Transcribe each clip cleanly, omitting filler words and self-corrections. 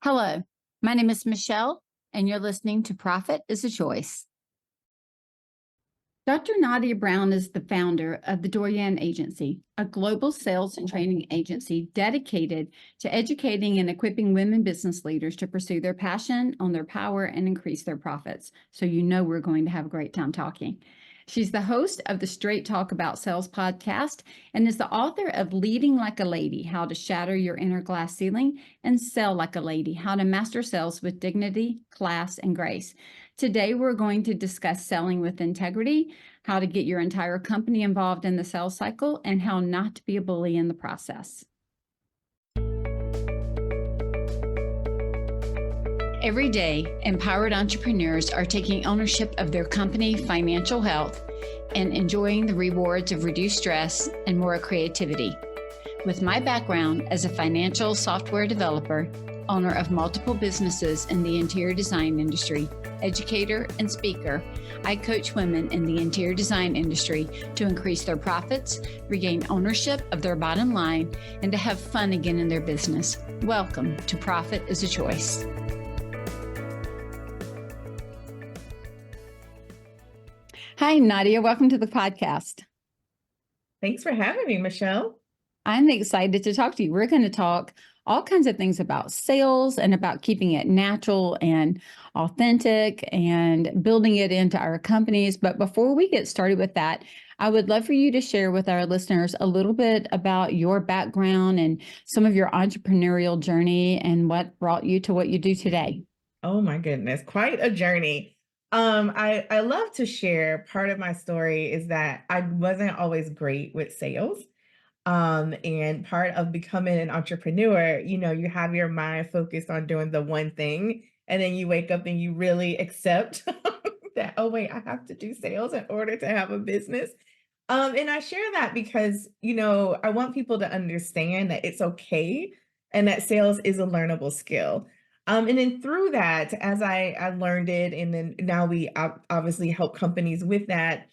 Hello, my name is Michelle, and you're listening to Profit is a Choice. Dr. Nadia Brown is the founder of the Doyenne Agency, a global sales and training agency dedicated to educating and equipping women business leaders to pursue their passion, own their power, and increase their profits. So you know we're going to have a great time talking. She's the host of the Straight Talk About Sales podcast and is the author of Leading Like a Lady, How to Shatter Your Inner Glass Ceiling and Sell Like a Lady, How to Master Sales with Dignity, Class, and Grace. Today, we're going to discuss selling with integrity, how to get your entire company involved in the sales cycle, and how not to be a bully in the process. Every day, empowered entrepreneurs are taking ownership of their company financial health and enjoying the rewards of reduced stress and more creativity. With my background as a financial software developer, owner of multiple businesses in the interior design industry, educator, and speaker, I coach women in the interior design industry to increase their profits, regain ownership of their bottom line, and to have fun again in their business. Welcome to Profit is a Choice. Hi, Nadia. Welcome to the podcast. Thanks for having me, Michelle. I'm excited to talk to you. We're going to talk all kinds of things about sales and about keeping it natural and authentic and building it into our companies. But before we get started with that, I would love for you to share with our listeners a little bit about your background and some of your entrepreneurial journey and what brought you to what you do today. Oh my goodness, quite a journey. I love to share. Part of my story is that I wasn't always great with sales. And part of becoming an entrepreneur, you have your mind focused on doing the one thing, and then you wake up and you really accept that, oh wait, I have to do sales in order to have a business. And I share that because, I want people to understand that it's okay and that sales is a learnable skill. And then through that, as I learned it, and then now we obviously help companies with that.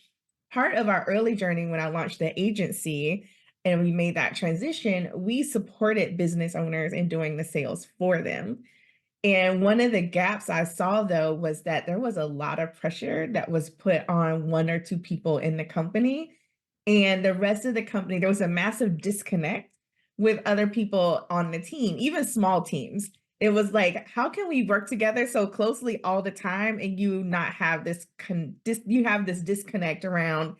Part of our early journey when I launched the agency and we made that transition, we supported business owners in doing the sales for them. And one of the gaps I saw, though, was that there was a lot of pressure that was put on one or two people in the company. And the rest of the company, there was a massive disconnect with other people on the team, even small teams. It was like, how can we work together so closely all the time and you not have you have this disconnect around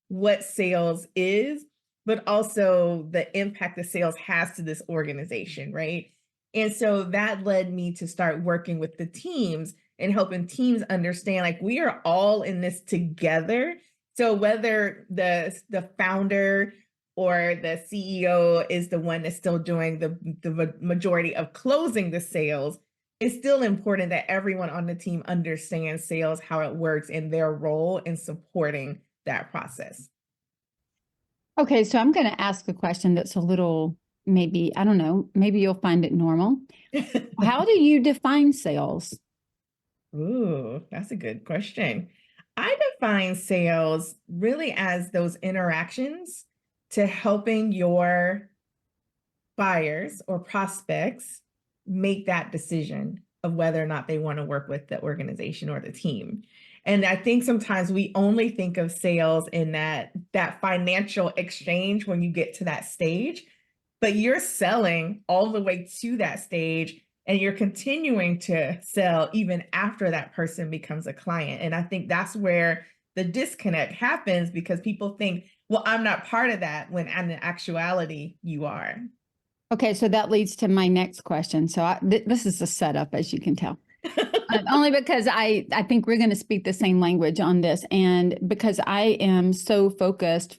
what sales is, but also the impact that sales has to this organization, right? And so that led me to start working with the teams and helping teams understand, like, we are all in this together. So whether the founder or the CEO is the one that's still doing the majority of closing the sales, it's still important that everyone on the team understands sales, how it works, and their role in supporting that process. Okay, so I'm going to ask a question that's a little, maybe, I don't know, maybe you'll find it normal. How do you define sales? Ooh, that's a good question. I define sales really as those interactions to helping your buyers or prospects make that decision of whether or not they want to work with the organization or the team. And I think sometimes we only think of sales in that financial exchange when you get to that stage, but you're selling all the way to that stage and you're continuing to sell even after that person becomes a client. And I think that's where the disconnect happens because people think, well, I'm not part of that, when in actuality, you are. Okay, so that leads to my next question. So this is a setup, as you can tell. Only because I think we're going to speak the same language on this. And because I am so focused,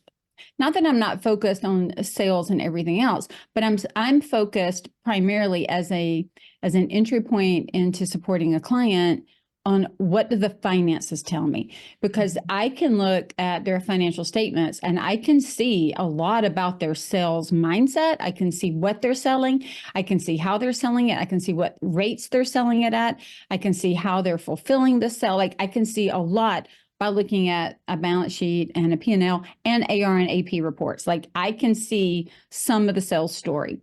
not that I'm not focused on sales and everything else, but I'm focused primarily as an entry point into supporting a client on what do the finances tell me, because I can look at their financial statements and I can see a lot about their sales mindset. I can see what they're selling. I can see how they're selling it. I can see what rates they're selling it at. I can see how they're fulfilling the sale. Like, I can see a lot by looking at a balance sheet and a P&L and AR and AP reports. Like, I can see some of the sales story.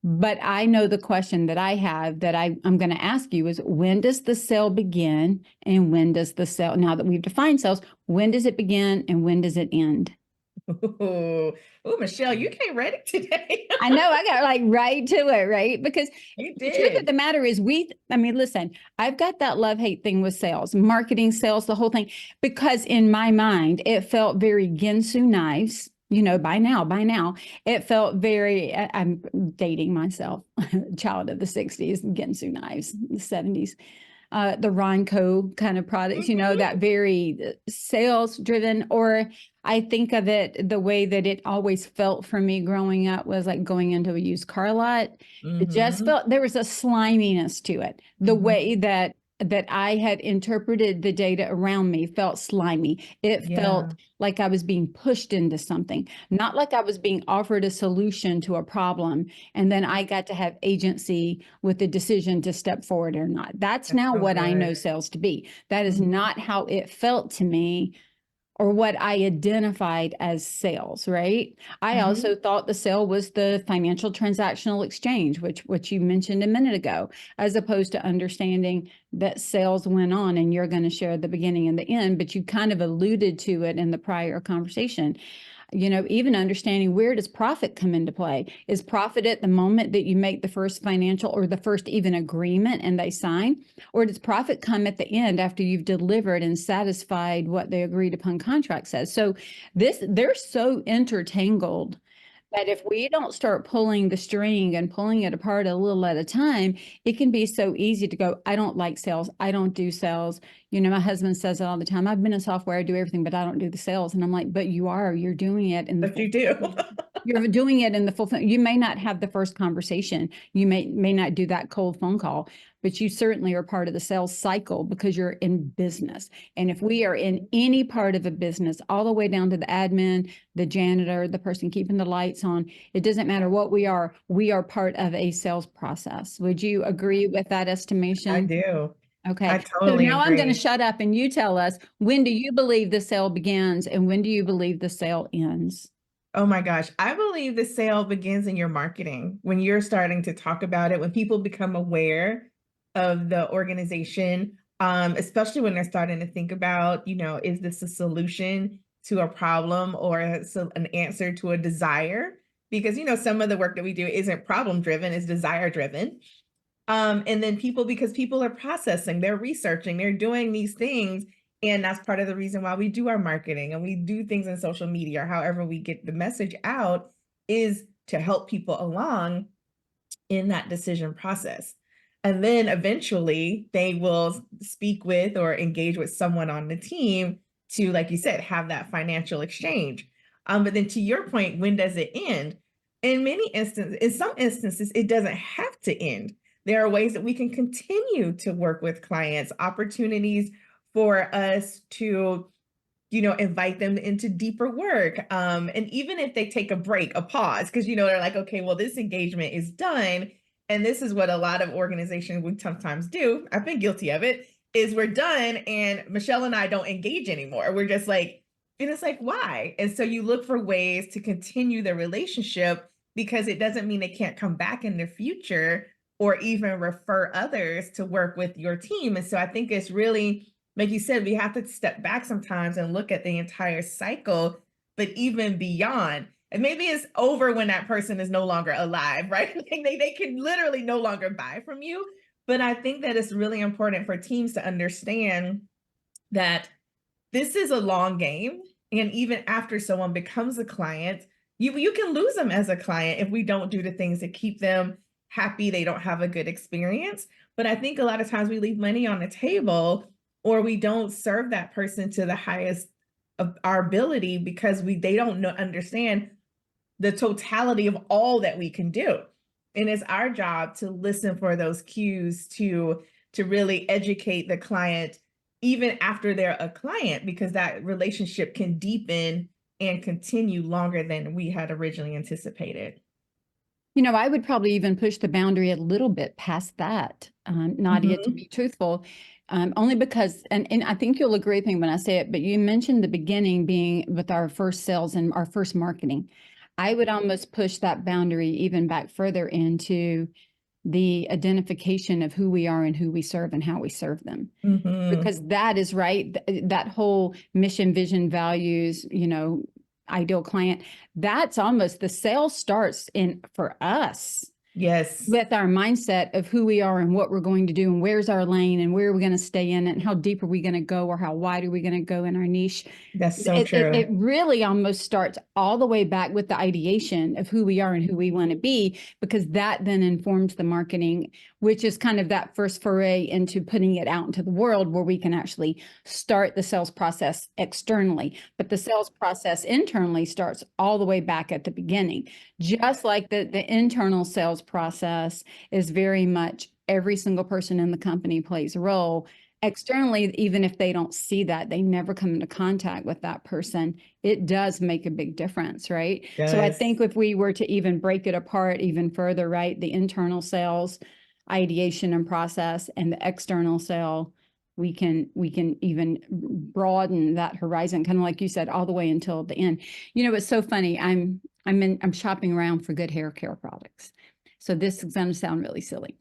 But I know the question that I have that I'm going to ask you is, when does the sale begin and when does the sale, now that we've defined sales, when does it begin and when does it end? Ooh, Michelle, you came ready today. I know I got like right to it, right? Because You the truth of did. the matter is I mean, listen, I've got that love-hate thing with sales, marketing, sales, the whole thing, because in my mind, it felt very Ginsu knives. By now, it felt very, I'm dating myself, child of the 60s, Ginsu knives, the 70s. The Ronco kind of products, that very sales driven, or I think of it the way that it always felt for me growing up was like going into a used car lot. It just Mm-hmm. felt there was a sliminess to it. The way that I had interpreted the data around me felt slimy. It Yeah. felt like I was being pushed into something, not like I was being offered a solution to a problem. And then I got to have agency with the decision to step forward or not. That's That's now so what I know good. sales to be. That is Mhm. not how it felt to me or what I identified as sales, right? I Mhm. also thought the sale was the financial transactional exchange, which you mentioned a minute ago, as opposed to understanding that sales went on and you're going to share the beginning and the end, but you kind of alluded to it in the prior conversation. Even understanding, where does profit come into play? Is profit at the moment that you make the first financial or the first even agreement and they sign? Or does profit come at the end after you've delivered and satisfied what the agreed upon contract says? So they're so intertangled that if we don't start pulling the string and pulling it apart a little at a time, it can be so easy to go, I don't like sales. I don't do sales. My husband says it all the time. I've been in software, I do everything, but I don't do the sales. And I'm like, but you're doing it in the But full. you do. You're doing it in the full. You may not have the first conversation. You may not do that cold phone call, but you certainly are part of the sales cycle because you're in business. And if we are in any part of a business, all the way down to the admin, the janitor, the person keeping the lights on, it doesn't matter what we are part of a sales process. Would you agree with that I estimation? do. I Okay. So totally now I'm going to agree. shut up and you tell us, when do you believe the sale begins and when do you believe the sale ends? Oh my gosh. I believe the sale begins in your marketing when you're starting to talk about it, when people become aware of the organization, especially when they're starting to think about, is this a solution to a problem or an answer to a desire? Because, some of the work that we do isn't problem driven, it's desire driven. And then because people are processing, they're researching, they're doing these things. And that's part of the reason why we do our marketing and we do things in social media, or however we get the message out, is to help people along in that decision process. And then eventually they will speak with or engage with someone on the team to, like you said, have that financial exchange. But then to your point, when does it end? In some instances, it doesn't have to end. There are ways that we can continue to work with clients, opportunities for us to invite them into deeper work. And even if they take a break, a pause, because, they're like, okay, well, this engagement is done. And this is what a lot of organizations would sometimes do. I've been guilty of it, is we're done and Michelle and I don't engage anymore. We're just like, and it's like, why? And so you look for ways to continue the relationship because it doesn't mean they can't come back in the future or even refer others to work with your team. And so I think it's really, like you said, we have to step back sometimes and look at the entire cycle, but even beyond. And maybe it's over when that person is no longer alive, right? Like they can literally no longer buy from you. But I think that it's really important for teams to understand that this is a long game. And even after someone becomes a client, you can lose them as a client if we don't do the things that keep them happy, they don't have a good experience. But I think a lot of times we leave money on the table or we don't serve that person to the highest of our ability because they don't understand the totality of all that we can do. And it's our job to listen for those cues to really educate the client even after they're a client, because that relationship can deepen and continue longer than we had originally anticipated. I would probably even push the boundary a little bit past that, Nadia, to Mhm. be truthful, only because, and I think you'll agree with me when I say it, but you mentioned the beginning being with our first sales and our first marketing. I would almost push that boundary even back further into the identification of who we are and who we serve and how we serve them. Mm-hmm. Because that is right. That whole mission, vision, values, ideal client, that's almost the sales starts in for us Yes, with our mindset of who we are and what we're going to do and where's our lane and where are we going to stay in it and how deep are we going to go or how wide are we going to go in our niche. that's so It true. really almost starts all the way back with the ideation of who we are and who we want to be, because that then informs the marketing, which is kind of that first foray into putting it out into the world where we can actually start the sales process externally. But the sales process internally starts all the way back at the beginning, just like the internal sales process is very much every single person in the company plays a role. Externally, even if they don't see that, they never come into contact with that person, it does make a big difference, right? So I Yes. think if we were to even break it apart even further, right, the internal sales ideation and process and the external sale, we can even broaden that horizon, kind of like you said, all the way until the end. It's so funny. I'm shopping around for good hair care products. So this is going to sound really silly.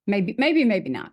Maybe not.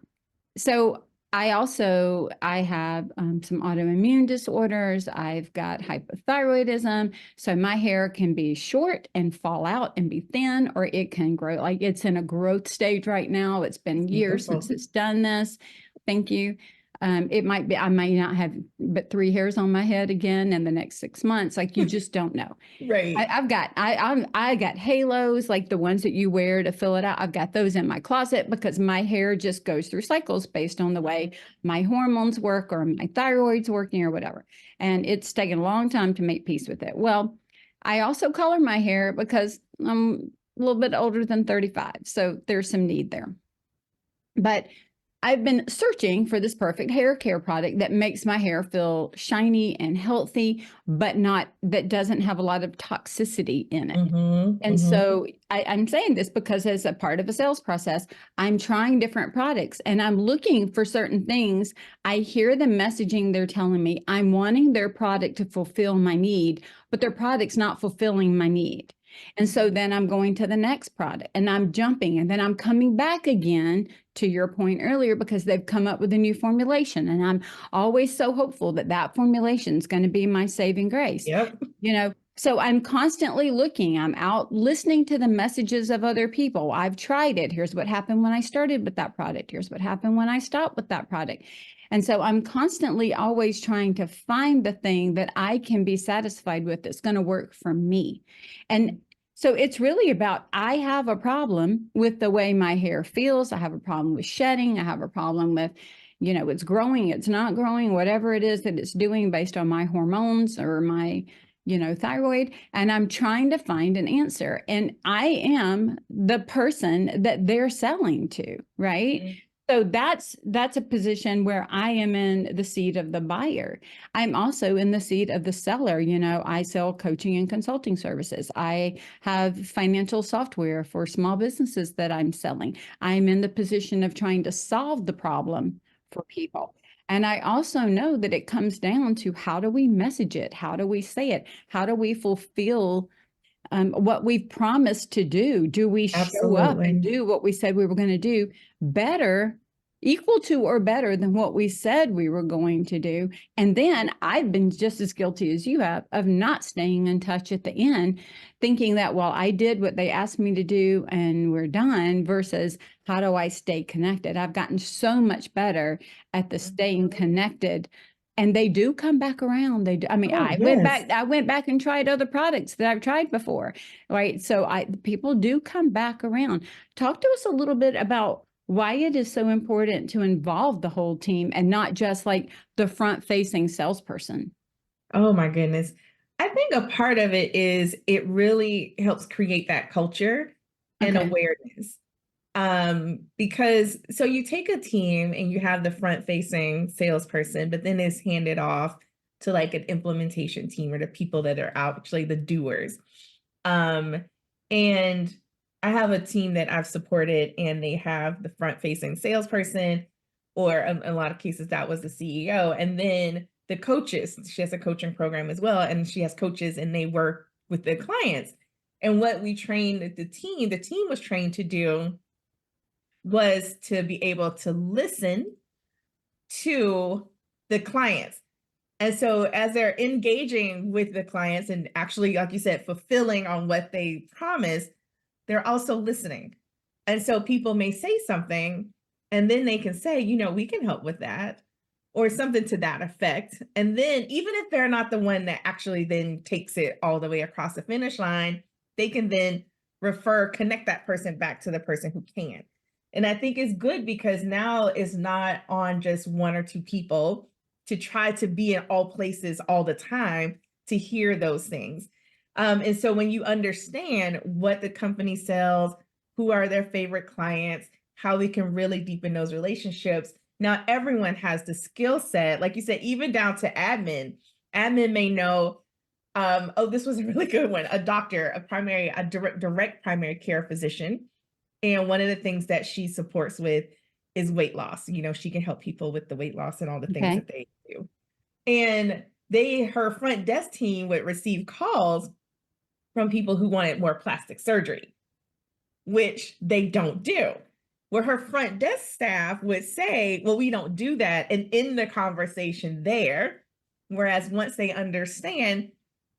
So I have some autoimmune disorders. I've got hypothyroidism. So my hair can be short and fall out and be thin, or it can grow. Like it's in a growth stage right now. It's been years Beautiful. since it's done this. Thank you. It might be, I might not have but 3 hairs on my head again in the next 6 months. Like you just don't know. Right. I got halos like the ones that you wear to fill it out. I've got those in my closet because my hair just goes through cycles based on the way my hormones work or my thyroid's working or whatever. And it's taken a long time to make peace with it. Well, I also color my hair because I'm a little bit older than 35. So there's some need there. But I've been searching for this perfect hair care product that makes my hair feel shiny and healthy, but that doesn't have a lot of toxicity in it. Mm-hmm. And Mm-hmm. so I'm saying this because as a part of a sales process, I'm trying different products and I'm looking for certain things. I hear the messaging they're telling me. I'm wanting their product to fulfill my need, but their product's not fulfilling my need. And so then I'm going to the next product and I'm jumping and then I'm coming back again to your point earlier because they've come up with a new formulation. And I'm always so hopeful that that formulation is going to be my saving grace. Yep. So I'm constantly looking, I'm out listening to the messages of other people. I've tried it. Here's what happened when I started with that product. Here's what happened when I stopped with that product. And so I'm constantly always trying to find the thing that I can be satisfied with that's going to work for me. And so it's really about, I have a problem with the way my hair feels. I have a problem with shedding. I have a problem with, it's growing, it's not growing, whatever it is that it's doing based on my hormones or my thyroid, and I'm trying to find an answer. And I am the person that they're selling to, right? Mm-hmm. So that's a position where I am in the seat of the buyer. I'm also in the seat of the seller. I sell coaching and consulting services. I have financial software for small businesses that I'm selling. I'm in the position of trying to solve the problem for people. And I also know that it comes down to how do we message it? How do we say it? How do we fulfill what we've promised to do? Do we show up and do what we said we were going to do better, equal to or better than what we said we were going to do? And then I've been just as guilty as you have of not staying in touch at the end, thinking that, well, I did what they asked me to do and we're done, versus how do I stay connected? I've gotten so much better at the staying connected. And they do come back around. They do. I mean, I went back and tried other products that I've tried before, right? So people do come back around. Talk to us a little bit about why it is so important to involve the whole team and not just like the front-facing salesperson. Oh my goodness. I think a part of it is it really helps create that culture and awareness. Because so you take a team and you have the front-facing salesperson, but then it's handed off to like an implementation team or the people that are actually the doers. And I have a team that I've supported and they have the front-facing salesperson, or in a lot of cases that was the CEO, and then the coaches. She has a coaching program as well, and she has coaches and they work with the clients. And what we trained the team was trained to do was to be able to listen to the clients. And so as they're engaging with the clients and actually, like you said, fulfilling on what they promised, they're also listening. And so people may say something and then they can say, we can help with that or something to that effect. And then even if they're not the one that actually then takes it all the way across the finish line, they can then connect that person back to the person who can. And I think it's good because now it's not on just one or two people to try to be in all places all the time to hear those things. And so when you understand what the company sells, who are their favorite clients, how we can really deepen those relationships. Now, everyone has the skill set, like you said, even down to admin. Admin may know, this was a really good one, a doctor, a direct primary care physician. And one of the things that she supports with is weight loss. She can help people with the weight loss and all the things Okay. that they do. And her front desk team would receive calls from people who wanted more plastic surgery, which they don't do. Where her front desk staff would say, well, we don't do that. And in the conversation there, whereas once they understand,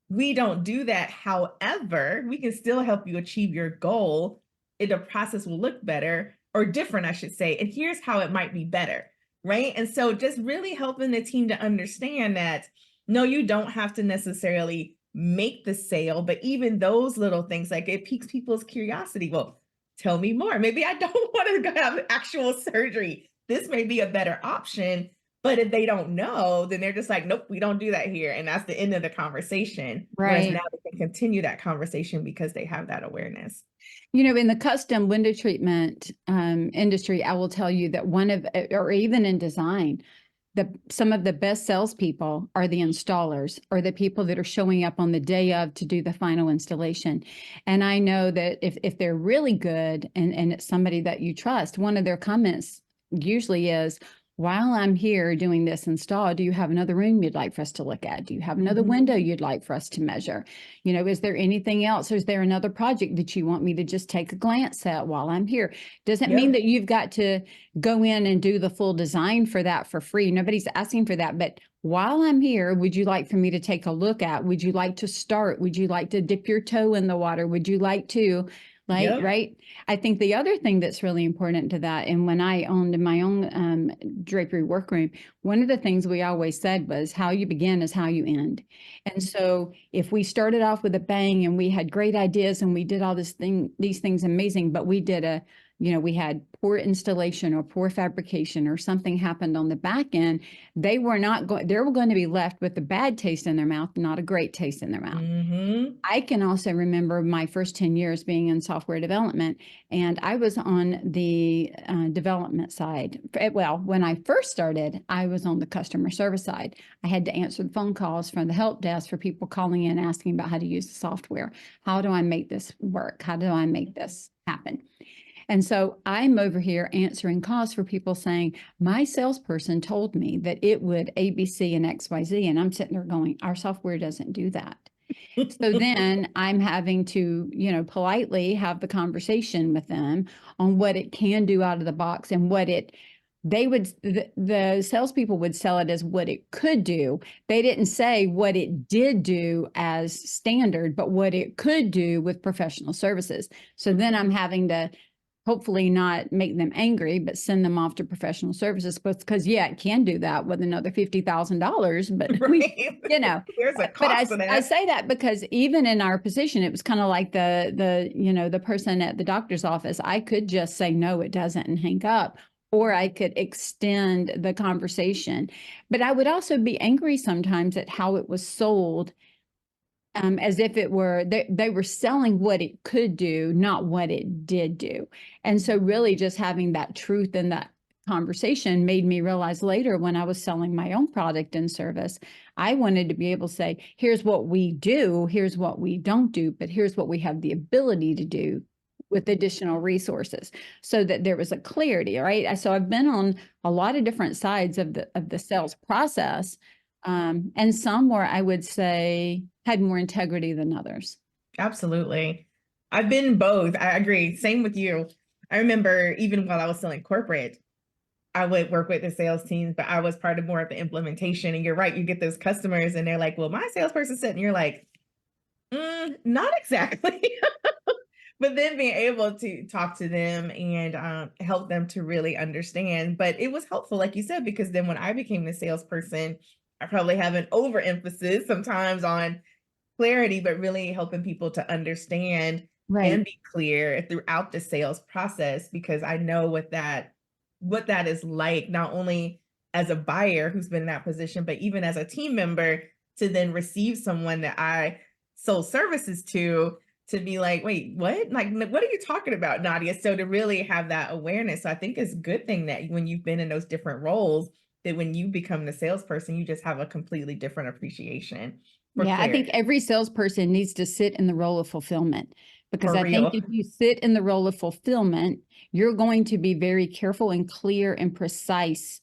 we don't do that. However, we can still help you achieve your goal. The process will look better or different, I should say. And here's how it might be better, right? And so just really helping the team to understand that, no, you don't have to necessarily make the sale, but even those little things, like it piques people's curiosity. Well, tell me more. Maybe I don't want to have actual surgery. This may be a better option. But if they don't know, then they're just like, nope, we don't do that here. And that's the end of the conversation. Whereas now Right. they can continue that conversation because they have that awareness. In the custom window treatment industry, I will tell you that or even in design, some of the best salespeople are the installers or the people that are showing up on the day of to do the final installation. And I know that if they're really good and it's somebody that you trust, one of their comments usually is, while I'm here doing this install, do you have another room you'd like for us to look at? Do you have another window you'd like for us to measure? Is there anything else? Is there another project that you want me to just take a glance at while I'm here? Doesn't mean that you've got to go in and do the full design for that for free. Nobody's asking for that. But while I'm here, would you like for me to take a look at? Would you like to start? Would you like to dip your toe in the water? Would you like to, right? I think the other thing that's really important to that, and when I owned my own drapery workroom, one of the things we always said was how you begin is how you end. And so if we started off with a bang and we had great ideas and we did all these things amazing, but we did we had poor installation or poor fabrication or something happened on the back end, they were going to be left with a bad taste in their mouth, not a great taste in their mouth. I can also remember my first 10 years being in software development, and I was on the development side. Well, when I first started, I was on the customer service side. I had to answer the phone calls from the help desk for people calling in asking about how to use the software. How do I make this work? How do I make this happen? And so I'm over here answering calls for people saying, my salesperson told me that it would ABC and XYZ. And I'm sitting there going, our software doesn't do that. So then I'm having to, politely have the conversation with them on what it can do out of the box and the salespeople would sell it as what it could do. They didn't say what it did do as standard, but what it could do with professional services. So then I'm having to hopefully not make them angry, but send them off to professional services because it can do that with another $50,000. But Right. There's a but cost to that. I say that because even in our position, it was kind of like the person at the doctor's office. I could just say, no, it doesn't, and hang up. Or I could extend the conversation. But I would also be angry sometimes at how it was sold, as if it were they were selling what it could do, not what it did do. And so really just having that truth in that conversation made me realize later when I was selling my own product and service, I wanted to be able to say, here's what we do, here's what we don't do, but here's what we have the ability to do with additional resources, so that there was a clarity, right? So I've been on a lot of different sides of the sales process, and some where I would say had more integrity than others. Absolutely. I've been both. I agree. Same with you. I remember even while I was still in corporate, I would work with the sales teams, but I was part of more of the implementation. And you're right, you get those customers and they're like, well, my salesperson said, and you're like, not exactly. But then being able to talk to them and help them to really understand. But it was helpful, like you said, because then when I became the salesperson, I probably have an overemphasis sometimes on clarity, but really helping people to understand Right. and be clear throughout the sales process, because I know what that is like, not only as a buyer who's been in that position, but even as a team member to then receive someone that I sold services to be like, wait, what? Like, what are you talking about, Nadia? So to really have that awareness. So I think it's a good thing that when you've been in those different roles, that when you become the salesperson, you just have a completely different appreciation for Yeah, I think clarity. every salesperson needs to sit in the role of fulfillment, because For I think real. if you sit in the role of fulfillment, you're going to be very careful and clear and precise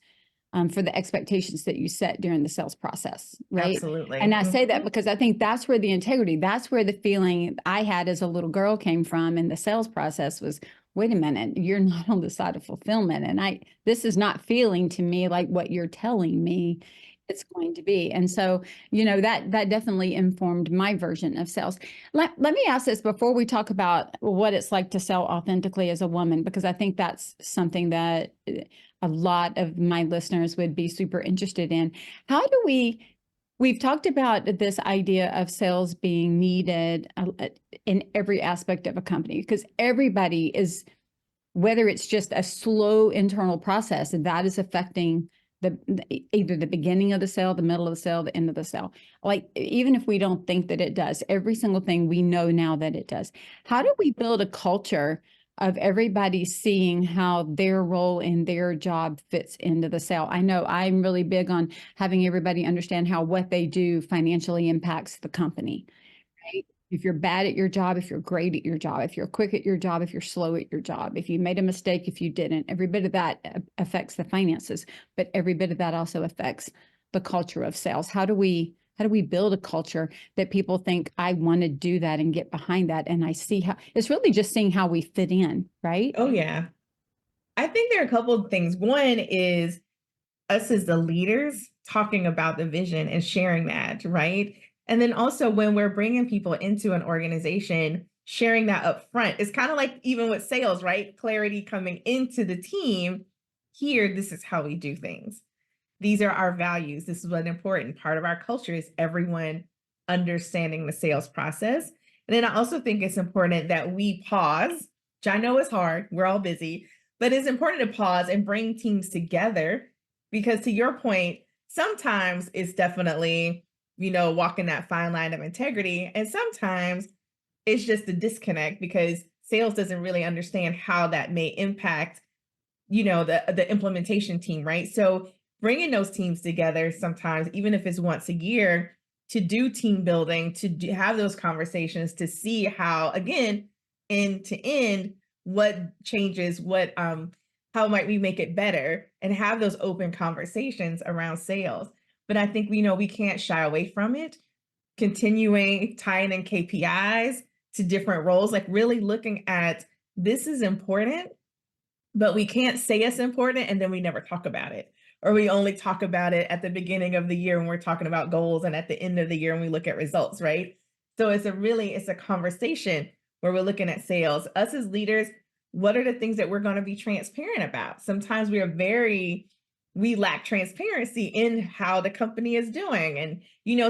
for the expectations that you set during the sales process, right? And Absolutely. I say that because I think that's where the integrity, that's where the feeling I had as a little girl came from in the sales process was, wait a minute, you're not on the side of fulfillment. And this is not feeling to me like what you're telling me it's going to be. And so, that definitely informed my version of sales. Let me ask this before we talk about what it's like to sell authentically as a woman, because I think that's something that a lot of my listeners would be super interested in. How do we've talked about this idea of sales being needed in every aspect of a company, because everybody is, whether it's just a slow internal process that is affecting either the beginning of the sale, the middle of the sale, the end of the sale. Like, even if we don't think that it does, every single thing we know now that it does. How do we build a culture of everybody seeing how their role in their job fits into the sale? I know I'm really big on having everybody understand how what they do financially impacts the company, right? If you're bad at your job, if you're great at your job, if you're quick at your job, if you're slow at your job, if you made a mistake, if you didn't, every bit of that affects the finances, but every bit of that also affects the culture of sales. How do we build a culture that people think, I want to do that and get behind that? And I see how it's really just seeing how we fit in, right? Oh, yeah. I think there are a couple of things. One is us as the leaders talking about the vision and sharing that, right? And then also when we're bringing people into an organization, sharing that up front. It's kind of like even with sales, right? Clarity coming into the team. Here, this is how we do things. These are our values. This is what important part of our culture is everyone understanding the sales process. And then I also think it's important that we pause, which I know is hard. We're all busy, but it's important to pause and bring teams together because to your point, sometimes it's definitely, walking that fine line of integrity. And sometimes it's just a disconnect because sales doesn't really understand how that may impact the implementation team, right? So bringing those teams together sometimes, even if it's once a year, to do team building, to have those conversations, to see how, again, end to end, what changes, how might we make it better, and have those open conversations around sales. But I think we can't shy away from it. Continuing tying in KPIs to different roles, like really looking at this is important but we can't say it's important and then we never talk about it. Or we only talk about it at the beginning of the year when we're talking about goals and at the end of the year when we look at results, right? So it's a conversation where we're looking at sales. Us as leaders, what are the things that we're going to be transparent about? Sometimes we lack transparency in how the company is doing. And,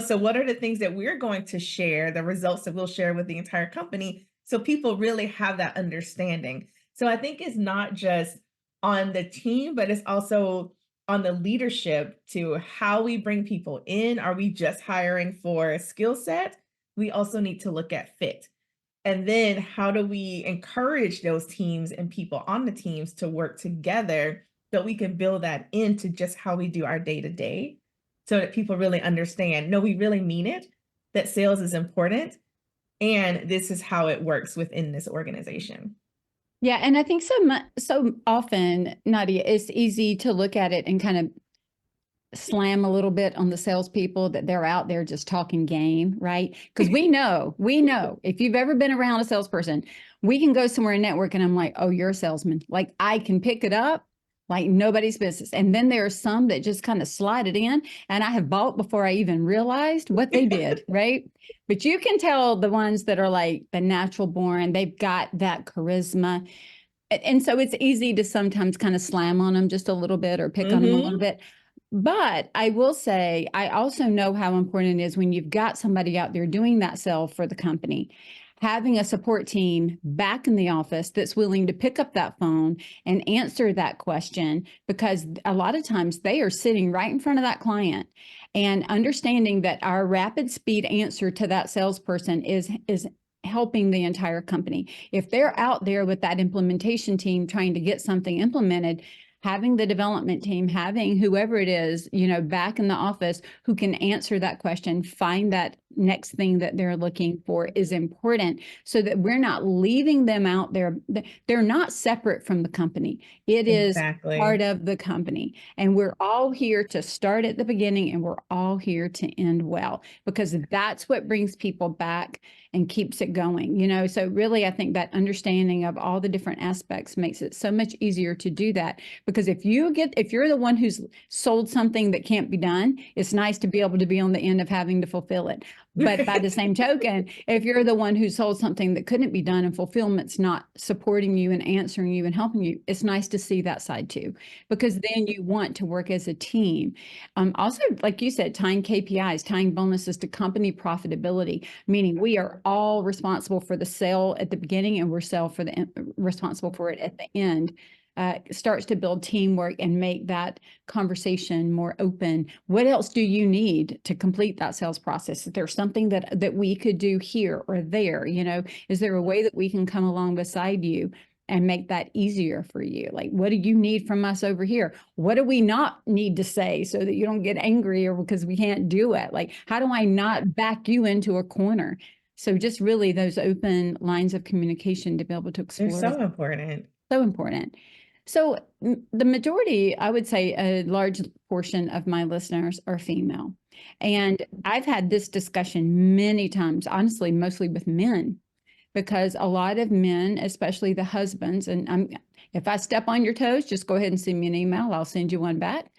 so what are the things that we're going to share, the results that we'll share with the entire company so people really have that understanding. So I think it's not just on the team, but it's also on the leadership to how we bring people in. Are we just hiring for a skill set? We also need to look at fit. And then how do we encourage those teams and people on the teams to work together so we can build that into just how we do our day to day so that people really understand, no, we really mean it, that sales is important. And this is how it works within this organization. Yeah, and I think so often, Nadia, it's easy to look at it and kind of slam a little bit on the salespeople that they're out there just talking game, right? Because we know if you've ever been around a salesperson, we can go somewhere and network and I'm like, oh, you're a salesman. Like I can pick it up like nobody's business. And then there are some that just kind of slide it in. And I have bought before I even realized what they did, right? But you can tell the ones that are like the natural born, they've got that charisma. And so it's easy to sometimes kind of slam on them just a little bit or pick on them a little bit. But I will say, I also know how important it is when you've got somebody out there doing that sell for the company, having a support team back in the office that's willing to pick up that phone and answer that question, because a lot of times they are sitting right in front of that client, and understanding that our rapid speed answer to that salesperson is helping the entire company. If they're out there with that implementation team trying to get something implemented, having the development team, having whoever it is, back in the office who can answer that question, find that next thing that they're looking for is important, so that we're not leaving them out there. They're not separate from the company. It is part of the company. And we're all here to start at the beginning, and we're all here to end well, because that's what brings people back and keeps it going. So really, I think that understanding of all the different aspects makes it so much easier to do that. Because if you're the one who's sold something that can't be done, it's nice to be able to be on the end of having to fulfill it. But by the same token, if you're the one who sold something that couldn't be done and fulfillment's not supporting you and answering you and helping you, it's nice to see that side too, because then you want to work as a team. Also, like you said, tying KPIs, tying bonuses to company profitability, meaning we are all responsible for the sale at the beginning, and we're responsible for it at the end. Starts to build teamwork and make that conversation more open. What else do you need to complete that sales process? Is there something that we could do here or there? Is there a way that we can come along beside you and make that easier for you? Like, what do you need from us over here? What do we not need to say so that you don't get angry or because we can't do it? Like, how do I not back you into a corner? So just really those open lines of communication to be able to explore. They're so important. So important. So the majority, I would say a large portion of my listeners are female. And I've had this discussion many times, honestly, mostly with men, because a lot of men, especially the husbands, and if I step on your toes, just go ahead and send me an email. I'll send you one back.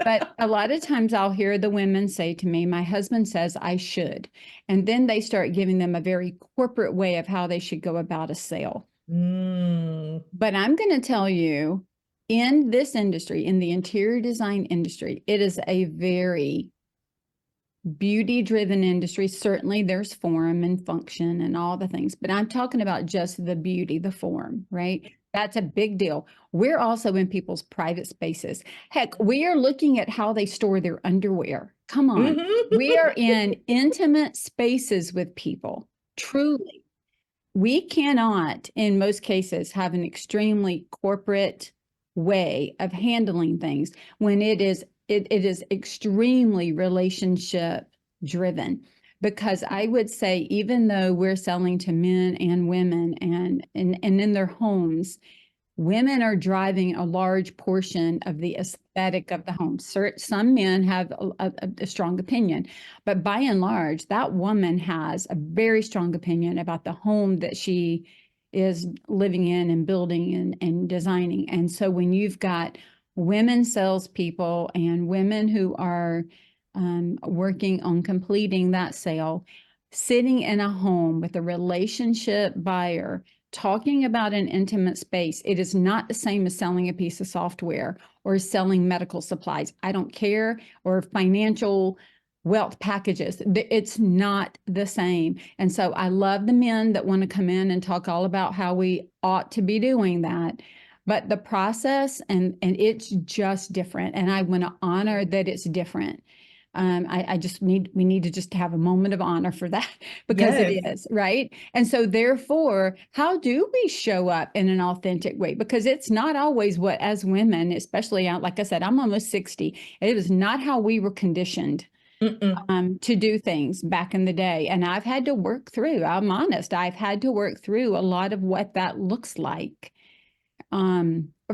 But a lot of times I'll hear the women say to me, my husband says I should. And then they start giving them a very corporate way of how they should go about a sale. But I'm going to tell you, in this industry, in the interior design industry, it is a very beauty-driven industry. Certainly there's form and function and all the things, but I'm talking about just the beauty, the form, right? That's a big deal. We're also in people's private spaces. Heck, we are looking at how they store their underwear. Come on. We are in intimate spaces with people, truly. We cannot, in most cases, have an extremely corporate way of handling things when it is extremely relationship driven. Because I would say, even though we're selling to men and women and in their homes, women are driving a large portion of the aesthetic of the home. Some men have a strong opinion, but by and large, that woman has a very strong opinion about the home that she is living in and building and designing. And so when you've got women salespeople and women who are working on completing that sale, sitting in a home with a relationship buyer, talking about an intimate space, it is not the same as selling a piece of software or selling medical supplies. I don't care, or financial wealth packages. It's not the same. And so I love the men that want to come in and talk all about how we ought to be doing that. But the process and it's just different. And I want to honor that it's different. We need to just have a moment of honor for that, because it is, right? And so therefore, how do we show up in an authentic way? Because it's not always what, as women, especially, like I said, I'm almost 60. It is not how we were conditioned to do things back in the day. And I've had to work through, I'm honest, I've had to work through a lot of what that looks like.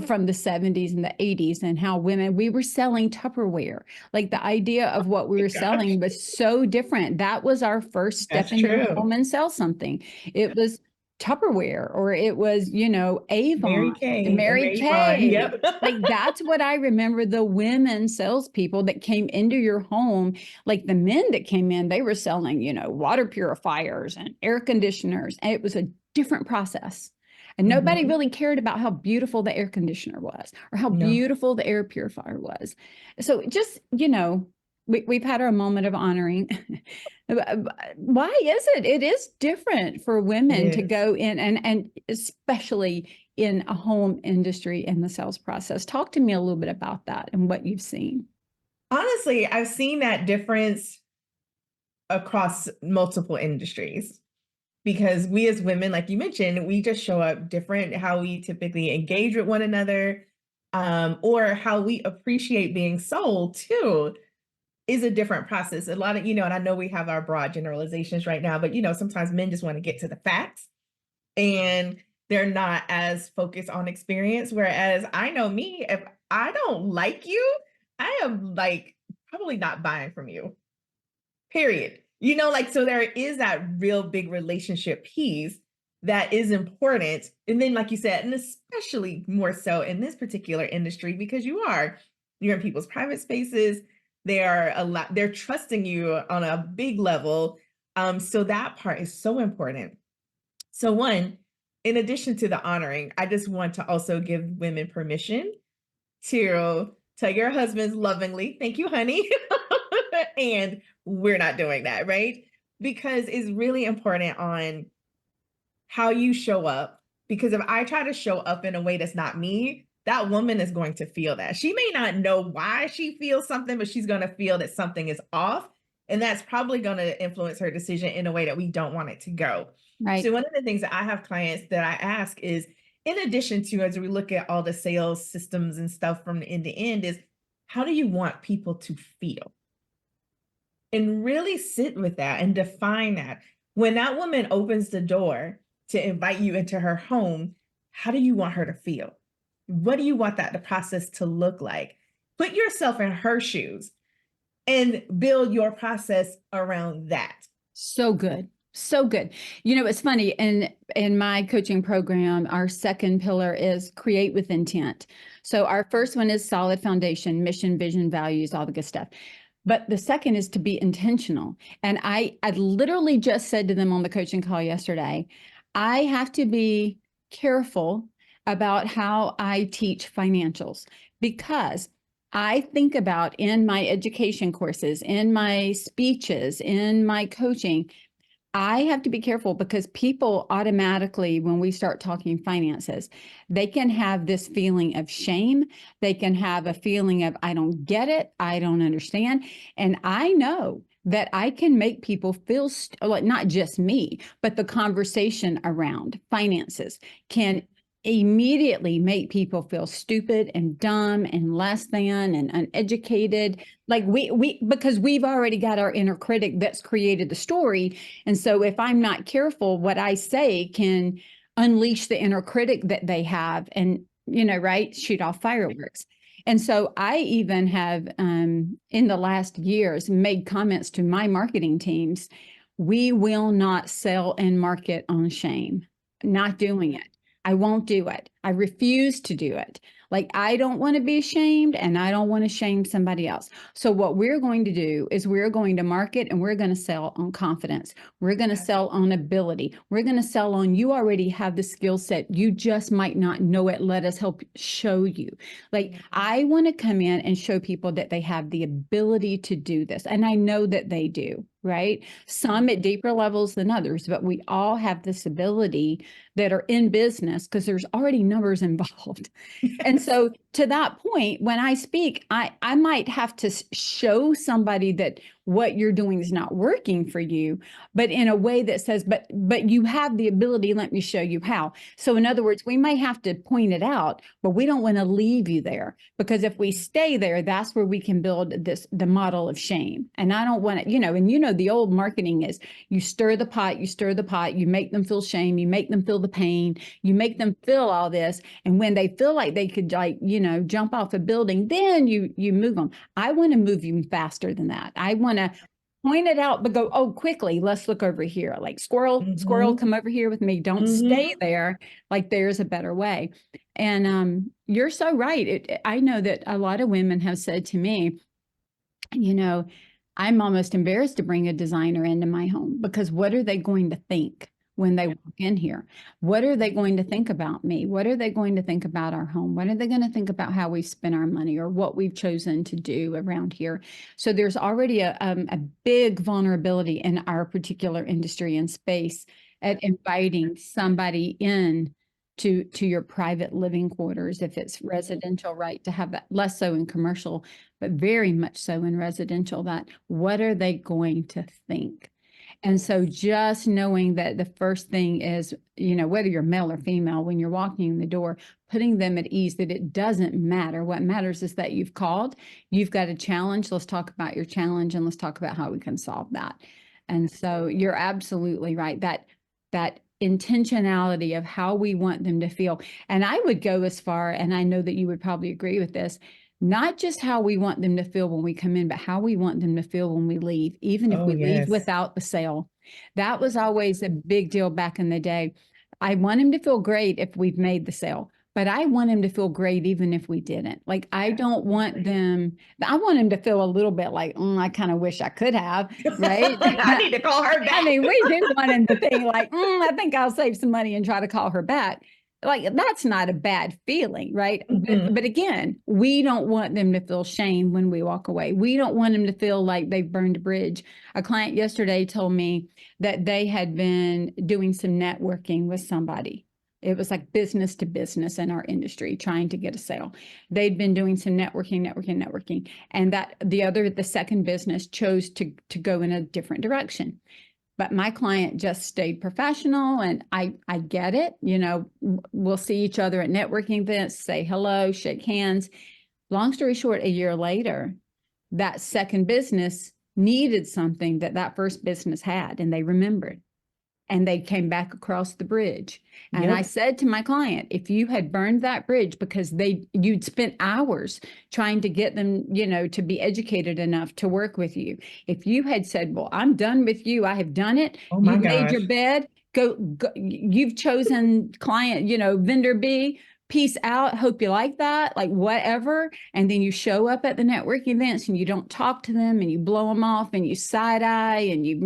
from the 70s and the 80s, and how we were selling Tupperware. Like the idea of what we were Gosh, selling was so different. That was our first step that's in your true. home and sell something. It was Tupperware, or it was, Mary Avon and Kay and Mary Mary Vaughn. Kay. Yep. Like that's what I remember, the women salespeople that came into your home. Like the men that came in, they were selling, water purifiers and air conditioners. And it was a different process. And nobody Mhm. really cared about how beautiful the air conditioner was or how No. beautiful the air purifier was. So just, we've had our moment of honoring. Why is it? It is different for It women to is. go in, and especially in a home industry in the sales process. Talk to me a little bit about that and what you've seen. Honestly, I've seen that difference across multiple industries because we as women, like you mentioned, we just show up different, how we typically engage with one another, or how we appreciate being sold too is a different process. A lot of, and I know we have our broad generalizations right now, but sometimes men just want to get to the facts and they're not as focused on experience. Whereas I know me, if I don't like you, I am like probably not buying from you, period. Like, so there is that real big relationship piece that is important. And then, like you said, and especially more so in this particular industry, because you're in people's private spaces. They're trusting you on a big level. So that part is so important. So one, in addition to the honoring, I just want to also give women permission to tell your husbands lovingly, thank you, honey. And we're not doing that, right? Because it's really important on how you show up. Because if I try to show up in a way that's not me, that woman is going to feel that. She may not know why she feels something, but she's going to feel that something is off. And that's probably going to influence her decision in a way that we don't want it to go. So, Right. one of the things that I have clients that I ask is, in addition to, as we look at all the sales systems and stuff from the end to end, is how do you want people to feel? And really sit with that and define that. When that woman opens the door to invite you into her home, how do you want her to feel? What do you want the process to look like? Put yourself in her shoes and build your process around that. So good. So good. It's funny. In my coaching program, our second pillar is create with intent. So our first one is solid foundation, mission, vision, values, all the good stuff. But the second is to be intentional. And I literally just said to them on the coaching call yesterday, I have to be careful about how I teach financials, because I think about in my education courses, in my speeches, in my coaching, I have to be careful because people automatically, when we start talking finances, they can have this feeling of shame. They can have a feeling of, I don't get it. I don't understand. And I know that I can make people feel like, not just me, but the conversation around finances can immediately make people feel stupid and dumb and less than and uneducated. Like because we've already got our inner critic that's created the story. And so if I'm not careful, what I say can unleash the inner critic that they have and, right, shoot off fireworks. And so I even have, in the last years, made comments to my marketing teams. We will not sell and market on shame. Not doing it. I won't do it. I refuse to do it. Like, I don't want to be ashamed and I don't want to shame somebody else. So what we're going to do is we're going to market and we're going to sell on confidence. We're going to sell on ability. We're going to sell on, you already have the skill set. You just might not know it. Let us help show you. Like, I want to come in and show people that they have the ability to do this. And I know that they do, right? Some at deeper levels than others, but we all have this ability that are in business because there's already numbers involved. And so to that point, when I speak, I might have to show somebody that what you're doing is not working for you, but in a way that says, but you have the ability, let me show you how. So in other words, we may have to point it out, but we don't want to leave you there, because if we stay there, that's where we can build the model of shame. And I don't want to, and the old marketing is you stir the pot, you make them feel shame, you make them feel the pain, you make them feel all this. And when they feel like they could jump off a building, then you move them. I want to move you faster than that. I want to point it out, but go, oh, quickly, let's look over here. Like squirrel, come over here with me. Don't stay there. Like there's a better way. And you're so right. I know that a lot of women have said to me, I'm almost embarrassed to bring a designer into my home, because what are they going to think when they walk in here? What are they going to think about me? What are they going to think about our home? What are they going to think about how we spend our money or what we've chosen to do around here? So there's already a big vulnerability in our particular industry and space at inviting somebody in to your private living quarters, if it's residential, right, to have that, less so in commercial, but very much so in residential, that what are they going to think? And so just knowing that the first thing is, whether you're male or female, when you're walking in the door, putting them at ease that it doesn't matter. What matters is that you've called, you've got a challenge. Let's talk about your challenge and let's talk about how we can solve that. And so you're absolutely right. That intentionality of how we want them to feel. And I would go as far, and I know that you would probably agree with this, not just how we want them to feel when we come in, but how we want them to feel when we leave, even if we leave without the sale. That was always a big deal back in the day. I want him to feel great if we've made the sale, but I want him to feel great even if we didn't. Like, I don't want them, I want him to feel a little bit like, I kind of wish I could have, right? I need to call her back. I mean, we do want him to think like, I think I'll save some money and try to call her back. Like, that's not a bad feeling, right? But again, we don't want them to feel shame when we walk away. We don't want them to feel like they've burned a bridge. A client yesterday told me that they had been doing some networking with somebody. It was like business to business in our industry, trying to get a sale. They'd been doing some networking. And that the second business chose to go in a different direction. But my client just stayed professional, and I get it. We'll see each other at networking events, say hello, shake hands. Long story short, a year later, that second business needed something that first business had, and they remembered. And they came back across the bridge. And I said to my client, if you had burned that bridge because you'd spent hours trying to get them, to be educated enough to work with you. If you had said, well, I'm done with you, I have done it. You've made your bed, go, you've chosen client, vendor B, peace out. Hope you like that, like whatever. And then you show up at the network events and you don't talk to them and you blow them off and you side eye and you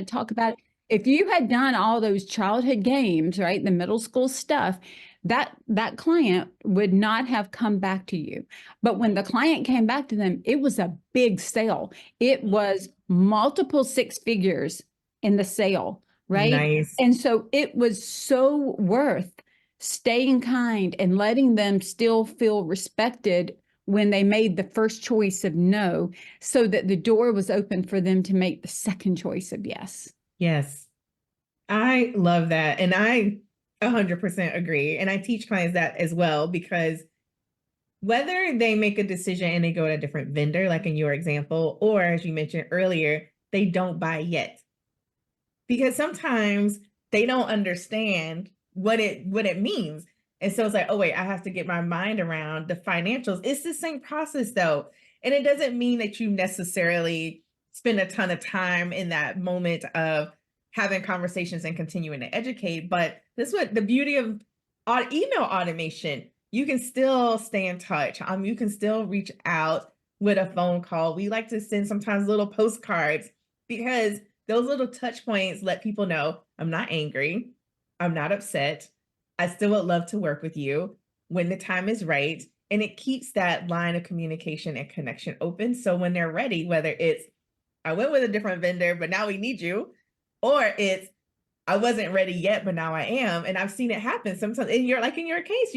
talk about it. If you had done all those childhood games, right, the middle school stuff, that client would not have come back to you. But when the client came back to them, it was a big sale. It was multiple six figures in the sale, right? Nice. And so it was so worth staying kind and letting them still feel respected when they made the first choice of no, so that the door was open for them to make the second choice of yes. Yes, I love that. And I 100% agree. And I teach clients that as well, because whether they make a decision and they go to a different vendor, like in your example, or as you mentioned earlier, they don't buy yet. Because sometimes they don't understand what it means. And so it's like, oh, wait, I have to get my mind around the financials. It's the same process, though. And it doesn't mean that you necessarily spend a ton of time in that moment of having conversations and continuing to educate. But this is what the beauty of email automation. You can still stay in touch. You can still reach out with a phone call. We like to send sometimes little postcards, because those little touch points let people know I'm not angry. I'm not upset. I still would love to work with you when the time is right. And it keeps that line of communication and connection open. So when they're ready, whether it's I went with a different vendor, but now we need you, or it's I wasn't ready yet, but now I am. And I've seen it happen sometimes in your case,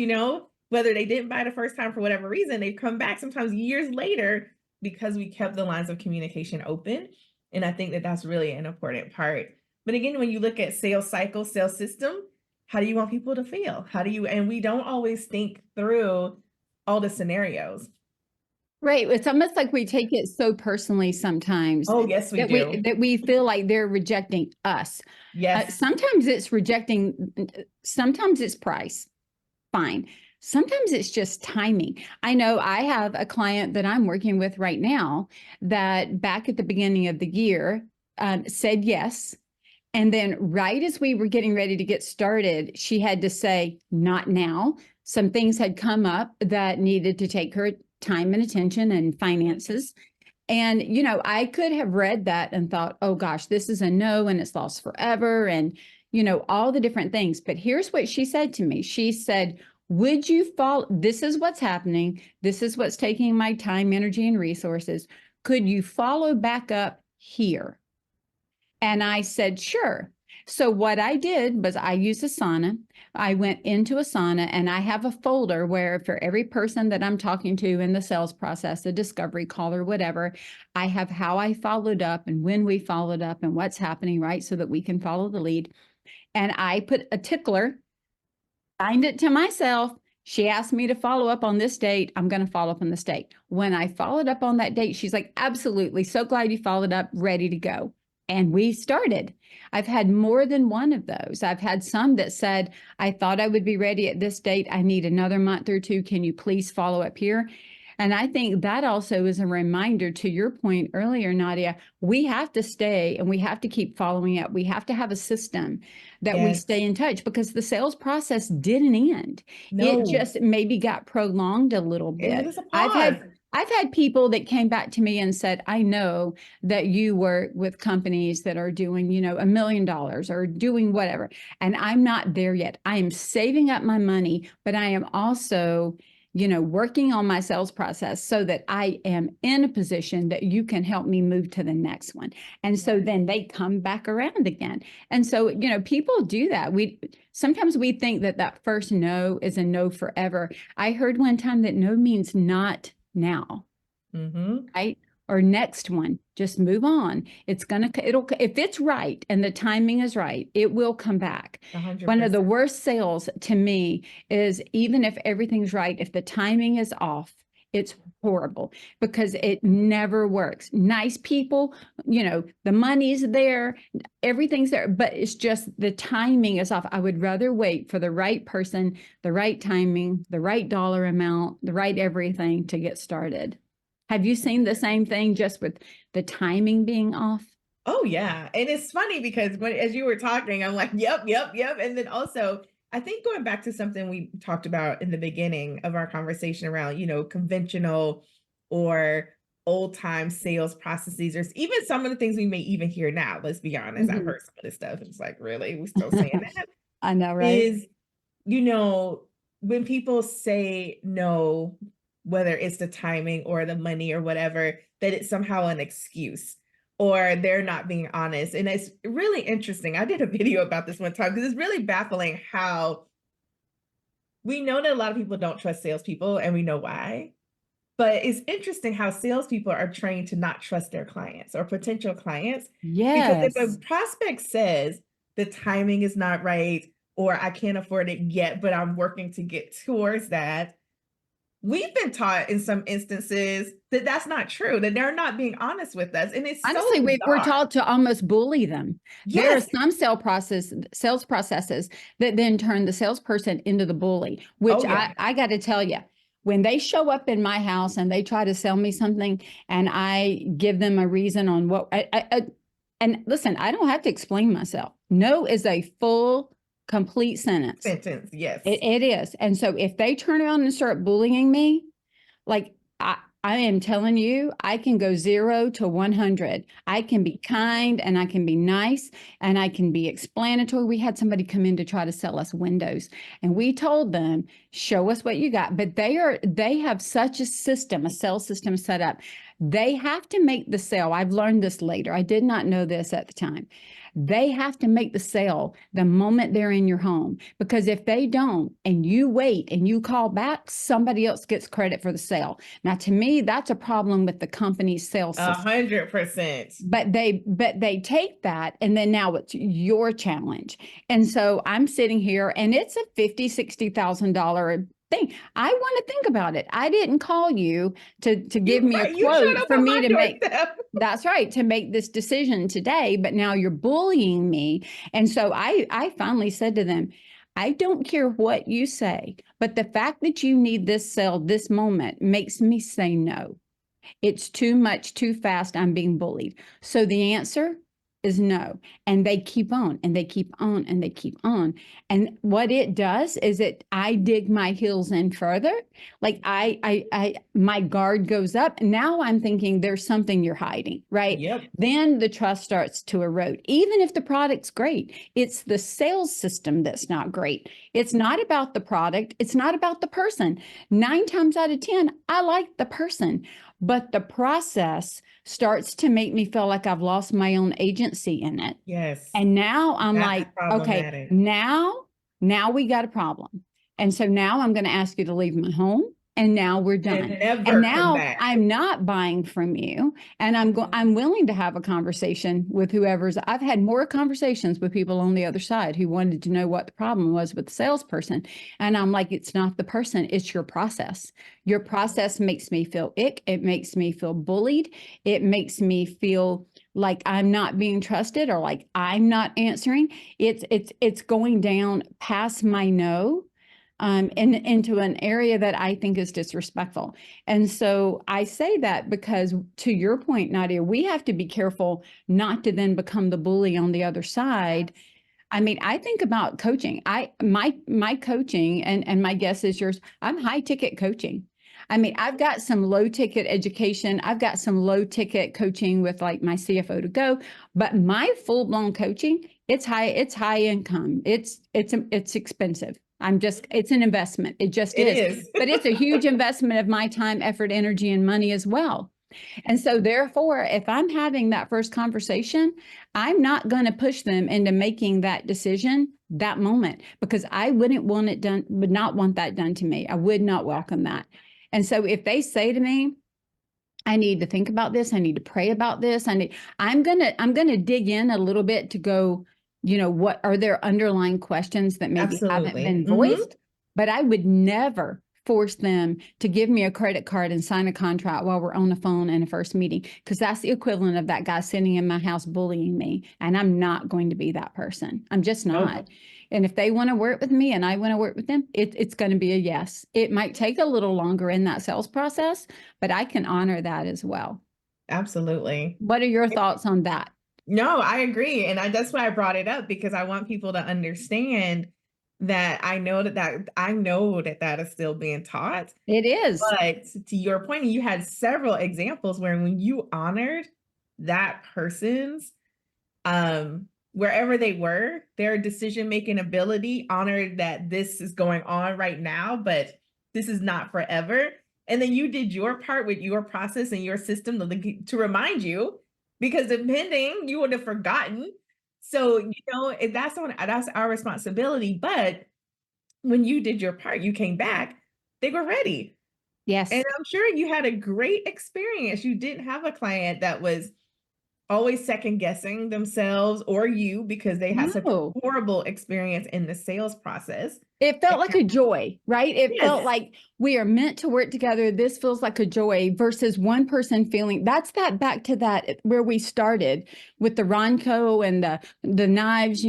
whether they didn't buy the first time for whatever reason, they've come back sometimes years later because we kept the lines of communication open. And I think that that's really an important part. But again, when you look at sales cycle, sales system, how do you want people to feel? How do you, and we don't always think through all the scenarios. Right. It's almost like we take it so personally sometimes Oh, yes, we that do. we feel like they're rejecting us. Yes. Sometimes it's rejecting, sometimes it's price. Fine. Sometimes it's just timing. I know I have a client that I'm working with right now that back at the beginning of the year said yes. And then right as we were getting ready to get started, she had to say, not now. Some things had come up that needed to take her time and attention and finances. And, you know, I could have read that and thought, oh gosh, this is a no and it's lost forever. And, you know, all the different things. But here's what she said to me. She said, would you follow? This is what's happening. This is what's taking my time, energy, and resources. Could you follow back up here? And I said, sure. So what I did was I used Asana. I went into Asana and I have a folder where for every person that I'm talking to in the sales process, the discovery call or whatever, I have how I followed up and when we followed up and what's happening, right? So that we can follow the lead. And I put a tickler, signed it to myself. She asked me to follow up on this date. I'm going to follow up on this date. When I followed up on that date, she's like, absolutely. So glad you followed up, ready to go. And we started. I've had more than one of those. I've had some that said, I thought I would be ready at this date. I need another month or two. Can you please follow up here? And I think that also is a reminder to your point earlier, Nadia, we have to stay and we have to keep following up. We have to have a system that we Yes. stay in touch because the sales process didn't end. It No. just maybe got prolonged a little It bit. was a pause. I've had people that came back to me and said, I know that you work with companies that are doing, you know, $1 million or doing whatever. And I'm not there yet. I am saving up my money, but I am also, you know, working on my sales process so that I am in a position that you can help me move to the next one. And so then they come back around again. And so, you know, people do that. Sometimes we think that that first no is a no forever. I heard one time that no means not now, right? Or next one, just move on. It'll, if it's right and the timing is right, it will come back. 100%. One of the worst sales to me is even if everything's right, if the timing is off, it's horrible because it never works. Nice people, you know, the money's there, everything's there, but it's just the timing is off. I would rather wait for the right person, the right timing, the right dollar amount, the right everything to get started. Have you seen the same thing just with the timing being off? Oh, yeah. And it's funny because as you were talking, I'm like, yep, yep, yep. And then also, I think going back to something we talked about in the beginning of our conversation around, you know, conventional or old time sales processes, or even some of the things we may even hear now. Let's be honest. I've heard some of this stuff. It's like, really? We still saying that? I know, right? Is, you know, when people say no, whether it's the timing or the money or whatever, that it's somehow an excuse or they're not being honest. And it's really interesting. I did a video about this one time because it's really baffling how we know that a lot of people don't trust salespeople and we know why. But it's interesting how salespeople are trained to not trust their clients or potential clients. Because if Yes. a prospect says the timing is not right, or I can't afford it yet, but I'm working to get towards that, we've been taught in some instances that that's not true, that they're not being honest with us. And it's Honestly, so we're bizarre. taught to almost bully them. There are Yes. some sales processes that then turn the salesperson into the bully, which Oh, yeah. I got to tell you, when they show up in my house and they try to sell me something and I give them a reason on what and listen, I don't have to explain myself. No is a full, complete sentence. Sentence. Yes. It is. And so if they turn around and start bullying me, like I am telling you, I can go 0 to 100. I can be kind and I can be nice and I can be explanatory. We had somebody come in to try to sell us windows and we told them, show us what you got. But they have such a system, a sales system set up. They have to make the sale. I've learned this later. I did not know this at the time. They have to make the sale the moment they're in your home, because if they don't and you wait and you call back, somebody else gets credit for the sale. Now, to me, that's a problem with the company's sales system. 100%. But they take that, and then now it's your challenge. And so I'm sitting here, and it's a $50,000-$60,000 thing. I want to think about it. I didn't call you to give me a You showed quote up for on me my to make. doorstep. That's right, to make this decision today, but now you're bullying me. And so I finally said to them, I don't care what you say, but the fact that you need this sale this moment makes me say no. It's too much, too fast. I'm being bullied. So the answer is no. And they keep on and they keep on and they keep on. And what it does is I dig my heels in further. Like my guard goes up. And now I'm thinking there's something you're hiding, right? Yep. Then the trust starts to erode. Even if the product's great, it's the sales system that's not great. It's not about the product. It's not about the person. 9 times out of 10, I like the person. But the process starts to make me feel like I've lost my own agency in it. Yes. And now I'm That's like, okay, problematic. now we got a problem. And so now I'm going to ask you to leave my home. And now we're done. And never And come now back. I'm not buying from you. And I'm willing to have a conversation with whoever's. I've had more conversations with people on the other side who wanted to know what the problem was with the salesperson. And I'm like, it's not the person, it's your process. Your process makes me feel ick. It makes me feel bullied. It makes me feel like I'm not being trusted, or like I'm not answering. It's going down past my no. Into an area that I think is disrespectful. And so I say that because, to your point, Nadia, we have to be careful not to then become the bully on the other side. I mean, I think about coaching. My coaching, and my guess is yours, I'm high ticket coaching. I mean, I've got some low ticket education. I've got some low ticket coaching with like my CFO to go, but my full blown coaching, it's high income. It's expensive. It's an investment. It just It is. is. But it's a huge investment of my time, effort, energy, and money as well. And so therefore, if I'm having that first conversation, I'm not going to push them into making that decision that moment, because I wouldn't want it done, would not want that done to me. I would not welcome that. And so if they say to me, I need to think about this, I need to pray about this, I'm gonna dig in a little bit to go, what are there underlying questions that maybe haven't been voiced? But I would never force them to give me a credit card and sign a contract while we're on the phone in a first meeting, because that's the equivalent of that guy sitting in my house bullying me. And I'm not going to be that person. I'm just not. Okay. And if they want to work with me and I want to work with them, it's going to be a yes. It might take a little longer in that sales process, but I can honor that as well. Absolutely. What are your thoughts on that? No, I agree. And that's why I brought it up, because I want people to understand that I know that is still being taught. It is. But to your point, you had several examples where when you honored that person's wherever they were, their decision-making ability, honored that this is going on right now, but this is not forever. And then you did your part with your process and your system to remind you, because depending, you would have forgotten. So, that's our responsibility. But when you did your part, you came back, they were ready. Yes. And I'm sure you had a great experience. You didn't have a client that was always second guessing themselves or you, because they had such a horrible experience in the sales process. It felt like a joy, right? It felt Yes. like we are meant to work together. This feels like a joy, versus one person feeling. That's back to that where we started with the Ronco and the knives, the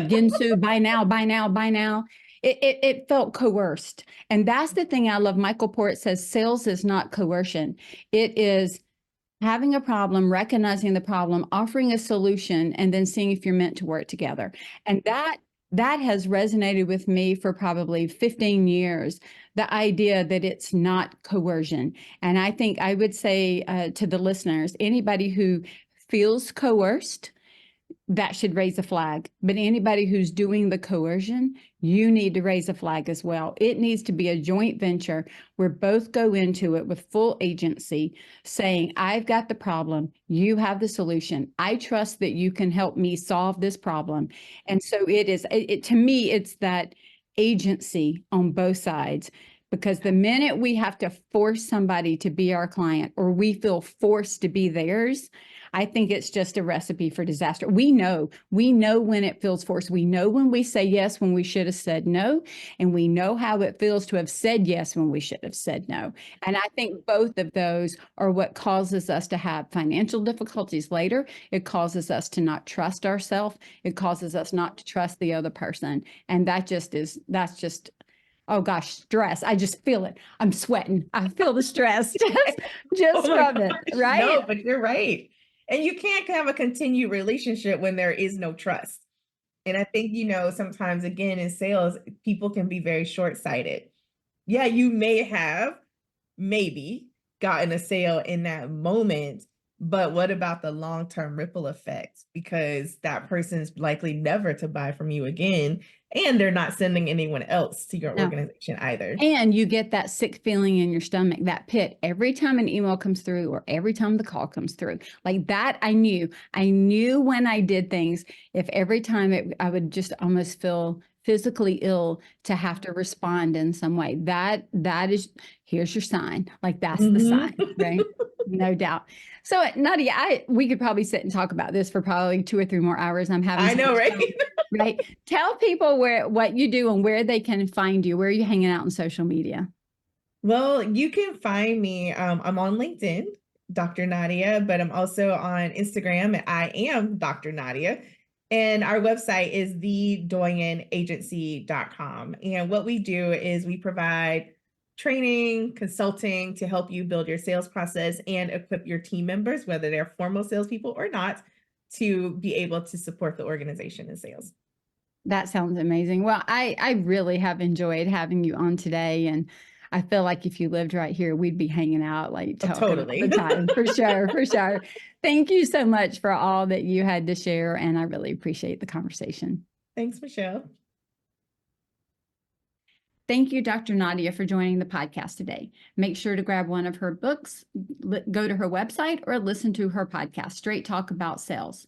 Ginsu, buy now, buy now, buy now. It felt coerced. And that's the thing I love. Michael Port says sales is not coercion. It is having a problem, recognizing the problem, offering a solution, and then seeing if you're meant to work together. And that has resonated with me for probably 15 years, the idea that it's not coercion. And I think I would say to the listeners, anybody who feels coerced, that should raise a flag. But anybody who's doing the coercion, you need to raise a flag as well. It needs to be a joint venture where both go into it with full agency, saying, I've got the problem, you have the solution. I trust that you can help me solve this problem. And so to me, it's that agency on both sides. Because the minute we have to force somebody to be our client or we feel forced to be theirs, I think it's just a recipe for disaster. We know when it feels forced. We know when we say yes, when we should have said no. And we know how it feels to have said yes when we should have said no. And I think both of those are what causes us to have financial difficulties later. It causes us to not trust ourselves. It causes us not to trust the other person. And that's just, oh gosh, stress. I just feel it. I'm sweating. I feel the stress just from it, right? No, but you're right. And you can't have a continued relationship when there is no trust. And I think, sometimes again in sales, people can be very short-sighted. Yeah, you may have maybe gotten a sale in that moment, but what about the long-term ripple effect? Because that person's likely never to buy from you again, and they're not sending anyone else to your organization either. And you get that sick feeling in your stomach, that pit, every time an email comes through or every time the call comes through. Like that, I knew when I did things, if every time I would just almost feel physically ill to have to respond in some way. That is, here's your sign. Like that's the sign, right? No doubt. So Nadia, we could probably sit and talk about this for probably 2 or 3 more hours. I'm having I know, right? Right. Tell people what you do and where they can find you. Where are you hanging out on social media? Well, you can find me. I'm on LinkedIn, Dr. Nadia, but I'm also on Instagram. I am Dr. Nadia. And our website is thedoyenneagency.com. And what we do is we provide training, consulting to help you build your sales process and equip your team members, whether they're formal salespeople or not, to be able to support the organization in sales. That sounds amazing. Well, I really have enjoyed having you on today. And I feel like if you lived right here, we'd be hanging out like Totally. all the time. For sure. For sure. Thank you so much for all that you had to share. And I really appreciate the conversation. Thanks, Michelle. Thank you, Dr. Nadia, for joining the podcast today. Make sure to grab one of her books, go to her website, or listen to her podcast, Straight Talk About Sales.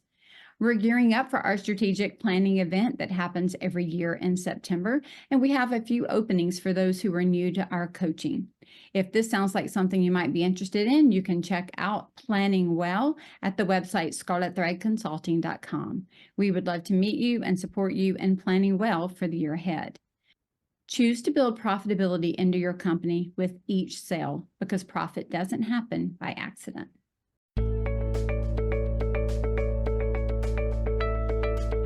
We're gearing up for our strategic planning event that happens every year in September, and we have a few openings for those who are new to our coaching. If this sounds like something you might be interested in, you can check out Planning Well at the website scarletthreadconsulting.com. We would love to meet you and support you in planning well for the year ahead. Choose to build profitability into your company with each sale, because profit doesn't happen by accident.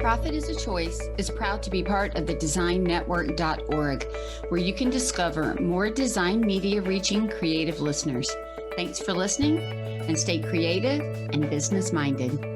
Profit is a Choice is proud to be part of the designnetwork.org, where you can discover more design media reaching creative listeners. Thanks for listening, and stay creative and business minded.